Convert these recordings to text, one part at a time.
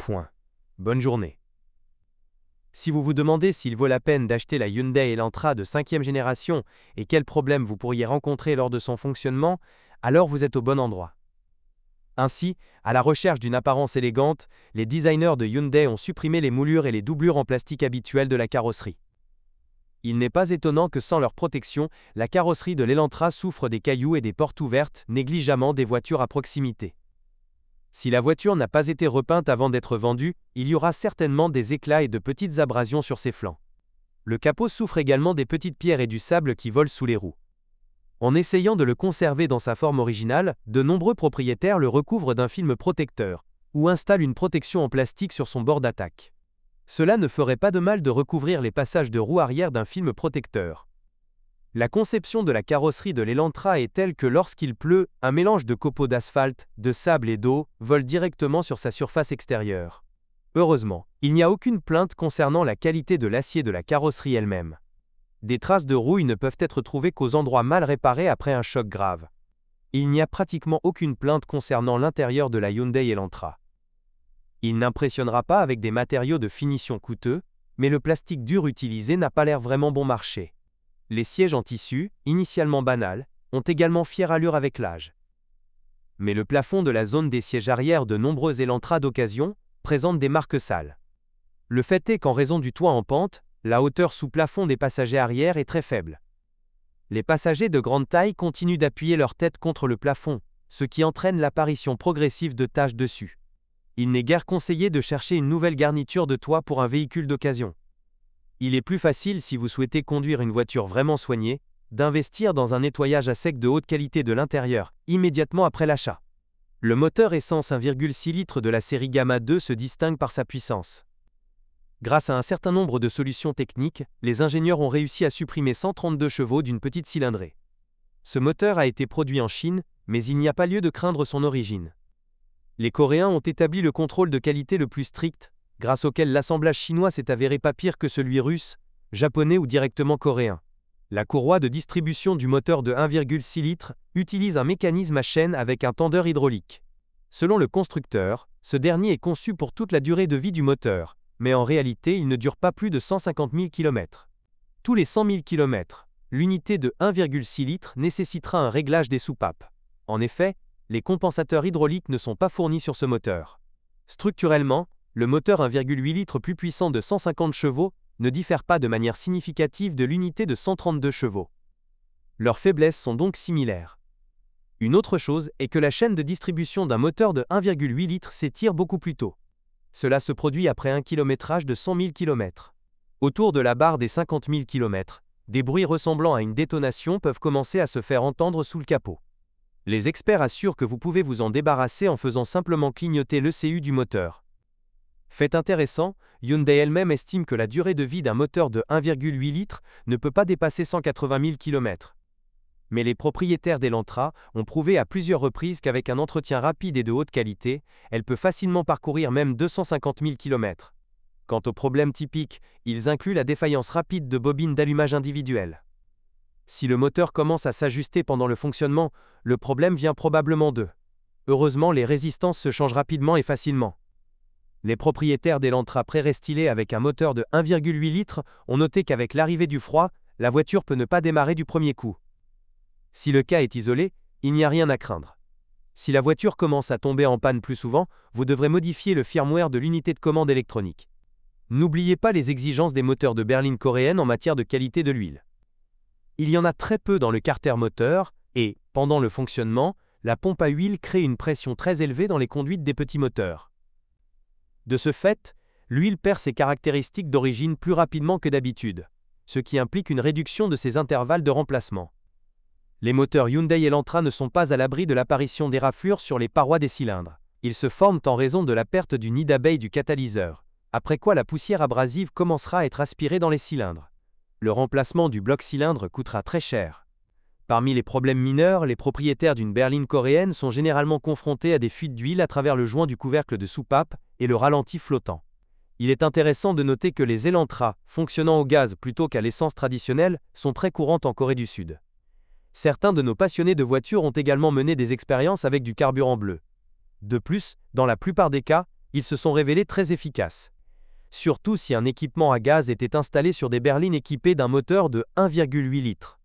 point. Bonne journée. Si vous vous demandez s'il vaut la peine d'acheter la Hyundai Elantra de 5e génération et quels problèmes vous pourriez rencontrer lors de son fonctionnement, alors vous êtes au bon endroit. Ainsi, à la recherche d'une apparence élégante, les designers de Hyundai ont supprimé les moulures et les doublures en plastique habituelles de la carrosserie. Il n'est pas étonnant que sans leur protection, la carrosserie de l'Elantra souffre des cailloux et des portes ouvertes négligemment des voitures à proximité. Si la voiture n'a pas été repeinte avant d'être vendue, il y aura certainement des éclats et de petites abrasions sur ses flancs. Le capot souffre également des petites pierres et du sable qui volent sous les roues. En essayant de le conserver dans sa forme originale, de nombreux propriétaires le recouvrent d'un film protecteur, ou installent une protection en plastique sur son bord d'attaque. Cela ne ferait pas de mal de recouvrir les passages de roue arrière d'un film protecteur. La conception de la carrosserie de l'Elantra est telle que lorsqu'il pleut, un mélange de copeaux d'asphalte, de sable et d'eau vole directement sur sa surface extérieure. Heureusement, il n'y a aucune plainte concernant la qualité de l'acier de la carrosserie elle-même. Des traces de rouille ne peuvent être trouvées qu'aux endroits mal réparés après un choc grave. Il n'y a pratiquement aucune plainte concernant l'intérieur de la Hyundai Elantra. Il n'impressionnera pas avec des matériaux de finition coûteux, mais le plastique dur utilisé n'a pas l'air vraiment bon marché. Les sièges en tissu, initialement banals, ont également fière allure avec l'âge. Mais le plafond de la zone des sièges arrière de nombreux Elantra d'occasion présente des marques sales. Le fait est qu'en raison du toit en pente, la hauteur sous plafond des passagers arrière est très faible. Les passagers de grande taille continuent d'appuyer leur tête contre le plafond, ce qui entraîne l'apparition progressive de taches dessus. Il n'est guère conseillé de chercher une nouvelle garniture de toit pour un véhicule d'occasion. Il est plus facile, si vous souhaitez conduire une voiture vraiment soignée, d'investir dans un nettoyage à sec de haute qualité de l'intérieur, immédiatement après l'achat. Le moteur essence 1,6 litres de la série Gamma 2 se distingue par sa puissance. Grâce à un certain nombre de solutions techniques, les ingénieurs ont réussi à supprimer 132 chevaux d'une petite cylindrée. Ce moteur a été produit en Chine, mais il n'y a pas lieu de craindre son origine. Les Coréens ont établi le contrôle de qualité le plus strict, grâce auquel l'assemblage chinois s'est avéré pas pire que celui russe, japonais ou directement coréen. La courroie de distribution du moteur de 1,6 litres utilise un mécanisme à chaîne avec un tendeur hydraulique. Selon le constructeur, ce dernier est conçu pour toute la durée de vie du moteur, mais en réalité il ne dure pas plus de 150 000 km. Tous les 100 000 km, l'unité de 1,6 litres nécessitera un réglage des soupapes. En effet, les compensateurs hydrauliques ne sont pas fournis sur ce moteur. Structurellement, le moteur 1,8 litres plus puissant de 150 chevaux ne diffère pas de manière significative de l'unité de 132 chevaux. Leurs faiblesses sont donc similaires. Une autre chose est que la chaîne de distribution d'un moteur de 1,8 litres s'étire beaucoup plus tôt. Cela se produit après un kilométrage de 100 000 km. Autour de la barre des 50 000 km, des bruits ressemblant à une détonation peuvent commencer à se faire entendre sous le capot. Les experts assurent que vous pouvez vous en débarrasser en faisant simplement clignoter l'ECU du moteur. Fait intéressant, Hyundai elle-même estime que la durée de vie d'un moteur de 1,8 litres ne peut pas dépasser 180 000 km. Mais les propriétaires d'Elantra ont prouvé à plusieurs reprises qu'avec un entretien rapide et de haute qualité, elle peut facilement parcourir même 250 000 km. Quant aux problèmes typiques, ils incluent la défaillance rapide de bobines d'allumage individuelles. Si le moteur commence à s'ajuster pendant le fonctionnement, le problème vient probablement d'eux. Heureusement, les résistances se changent rapidement et facilement. Les propriétaires d'Elantra pré-restylés avec un moteur de 1,8 litres ont noté qu'avec l'arrivée du froid, la voiture peut ne pas démarrer du premier coup. Si le cas est isolé, il n'y a rien à craindre. Si la voiture commence à tomber en panne plus souvent, vous devrez modifier le firmware de l'unité de commande électronique. N'oubliez pas les exigences des moteurs de berline coréennes en matière de qualité de l'huile. Il y en a très peu dans le carter moteur et, pendant le fonctionnement, la pompe à huile crée une pression très élevée dans les conduites des petits moteurs. De ce fait, l'huile perd ses caractéristiques d'origine plus rapidement que d'habitude, ce qui implique une réduction de ses intervalles de remplacement. Les moteurs Hyundai Elantra ne sont pas à l'abri de l'apparition d'éraflures sur les parois des cylindres. Ils se forment en raison de la perte du nid d'abeille du catalyseur, après quoi la poussière abrasive commencera à être aspirée dans les cylindres. Le remplacement du bloc cylindre coûtera très cher. Parmi les problèmes mineurs, les propriétaires d'une berline coréenne sont généralement confrontés à des fuites d'huile à travers le joint du couvercle de soupape et le ralenti flottant. Il est intéressant de noter que les Elantra, fonctionnant au gaz plutôt qu'à l'essence traditionnelle, sont très courantes en Corée du Sud. Certains de nos passionnés de voitures ont également mené des expériences avec du carburant bleu. De plus, dans la plupart des cas, Ils se sont révélés très efficaces. Surtout si un équipement à gaz était installé sur des berlines équipées d'un moteur de 1,8 litres.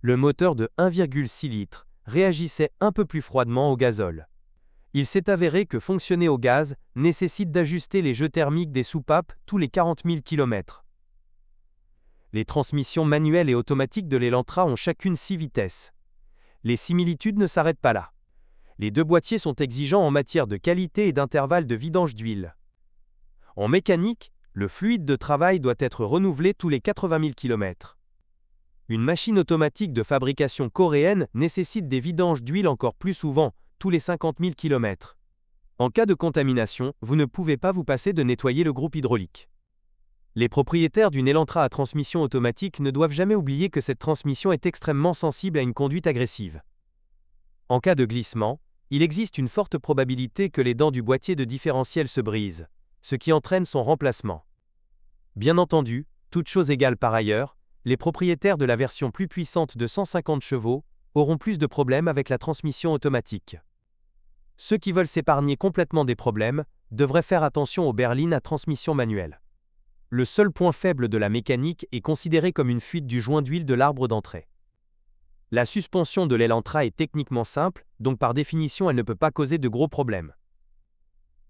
Le moteur de 1,6 litres réagissait un peu plus froidement au gazole. Il s'est avéré que fonctionner au gaz nécessite d'ajuster les jeux thermiques des soupapes tous les 40 000 km. Les transmissions manuelles et automatiques de l'Elantra ont chacune 6 vitesses. Les similitudes ne s'arrêtent pas là. Les deux boîtiers sont exigeants en matière de qualité et d'intervalle de vidange d'huile. En mécanique, le fluide de travail doit être renouvelé tous les 80 000 km. Une machine automatique de fabrication coréenne nécessite des vidanges d'huile encore plus souvent, tous les 50 000 km. En cas de contamination, vous ne pouvez pas vous passer de nettoyer le groupe hydraulique. Les propriétaires d'une Elantra à transmission automatique ne doivent jamais oublier que cette transmission est extrêmement sensible à une conduite agressive. En cas de glissement, il existe une forte probabilité que les dents du boîtier de différentiel se brisent, ce qui entraîne son remplacement. Bien entendu, toutes choses égales par ailleurs, les propriétaires de la version plus puissante de 150 chevaux auront plus de problèmes avec la transmission automatique. Ceux qui veulent s'épargner complètement des problèmes devraient faire attention aux berlines à transmission manuelle. Le seul point faible de la mécanique est considéré comme une fuite du joint d'huile de l'arbre d'entrée. La suspension de l'Elantra est techniquement simple, donc par définition elle ne peut pas causer de gros problèmes.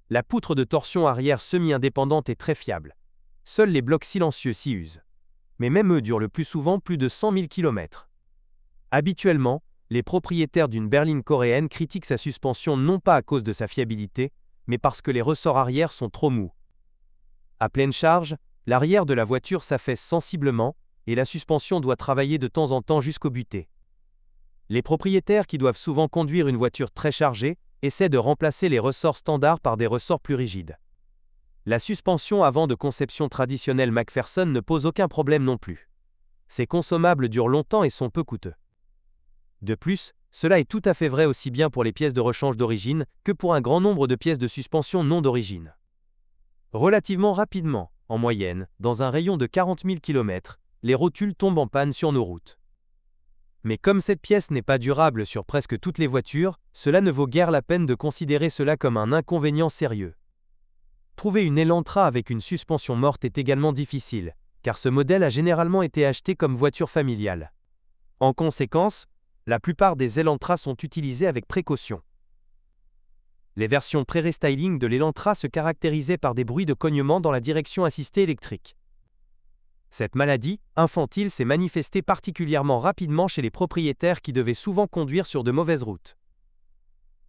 La poutre de torsion arrière semi-indépendante est très fiable. Seuls les blocs silencieux s'y usent. Mais même eux durent le plus souvent plus de 100 000 km. Habituellement, les propriétaires d'une berline coréenne critiquent sa suspension non pas à cause de sa fiabilité, mais parce que les ressorts arrière sont trop mous. À pleine charge, l'arrière de la voiture s'affaisse sensiblement, et la suspension doit travailler de temps en temps jusqu'au butée. Les propriétaires qui doivent souvent conduire une voiture très chargée essaient de remplacer les ressorts standards par des ressorts plus rigides. La suspension avant de conception traditionnelle McPherson ne pose aucun problème non plus. Ces consommables durent longtemps et sont peu coûteux. De plus, cela est tout à fait vrai aussi bien pour les pièces de rechange d'origine que pour un grand nombre de pièces de suspension non d'origine. Relativement rapidement, en moyenne, dans un rayon de 40 000 km, les rotules tombent en panne sur nos routes. Mais comme cette pièce n'est pas durable sur presque toutes les voitures, cela ne vaut guère la peine de considérer cela comme un inconvénient sérieux. Trouver une Elantra avec une suspension morte est également difficile, car ce modèle a généralement été acheté comme voiture familiale. En conséquence, la plupart des Elantras sont utilisés avec précaution. Les versions pré-restyling de l'Elantra se caractérisaient par des bruits de cognement dans la direction assistée électrique. Cette maladie infantile s'est manifestée particulièrement rapidement chez les propriétaires qui devaient souvent conduire sur de mauvaises routes.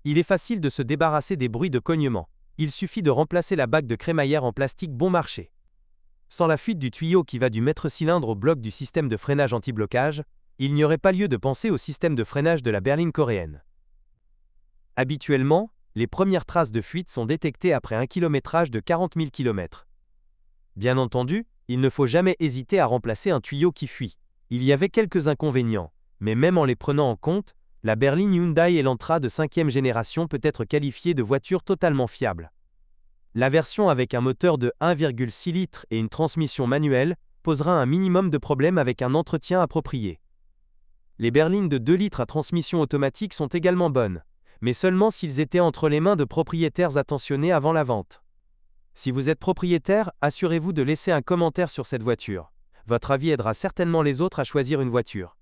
Il est facile de se débarrasser des bruits de cognement. Il suffit de remplacer la bague de crémaillère en plastique bon marché. Sans la fuite du tuyau qui va du maître-cylindre au bloc du système de freinage anti-blocage, il n'y aurait pas lieu de penser au système de freinage de la berline coréenne. Habituellement, les premières traces de fuite sont détectées après un kilométrage de 40 000 km. Bien entendu, il ne faut jamais hésiter à remplacer un tuyau qui fuit. Il y avait quelques inconvénients, mais même en les prenant en compte, la berline Hyundai Elantra de 5e génération peut être qualifiée de voiture totalement fiable. La version avec un moteur de 1,6 litres et une transmission manuelle posera un minimum de problèmes avec un entretien approprié. Les berlines de 2 litres à transmission automatique sont également bonnes, mais seulement s'ils étaient entre les mains de propriétaires attentionnés avant la vente. Si vous êtes propriétaire, assurez-vous de laisser un commentaire sur cette voiture. Votre avis aidera certainement les autres à choisir une voiture.